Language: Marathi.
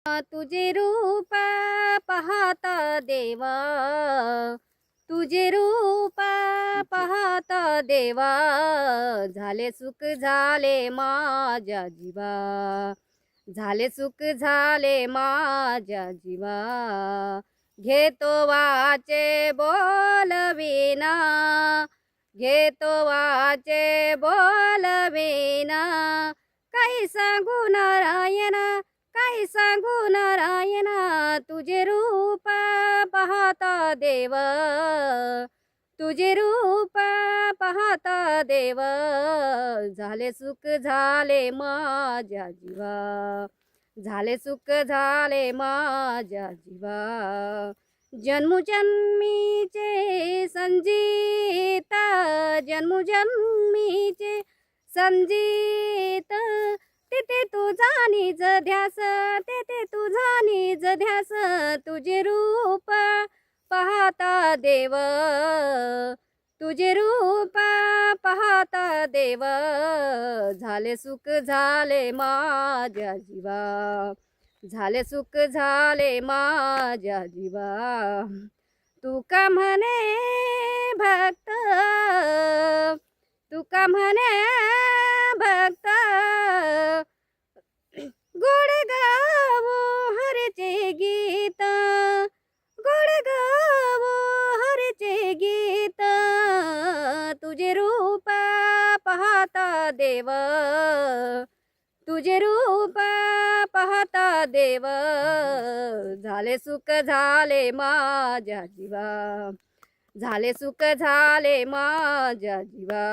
तुझे रूप पाहता देवा, तुझे रूप पाहता देवा, झाले सुख झाले माझ्या जीवा, झाले सुख झाले माझ्या जीवा. घेतो वाचे बोलविना, घेतो वाचे बोलविना, काही सांगू नारायणा, काही सांगू नारायणा. तुझे रूप पाहता देव, तुझे रूप पाहता देव, झाले सुख झाले माझ्या जीवा, झाले सुख झाले माझ्या जीवा. जन्मोजन्मीचे संजीत, जन्मोजन्मीचे संजीत, तेथे तुझा निज ध्यास, तेथे तुझा निज ध्यास. तुझे रूप पाहता देव, तुझे रूप पाहता देव, झाले सुख झाले माझ्या जीवा, झाले सुख झाले माझ्या जीवा. तू का म्हणे भक्त, तू का म्हणे भक्त, गोड गावो हरीचे गीत, गोड गावो हरीचे गीत. तुझे रूप पाहता देव, तुझे रूप पाहता देव, झाले सुख झाले माझ्या जीवा, झाले सुख झाले माझ्या जीवा.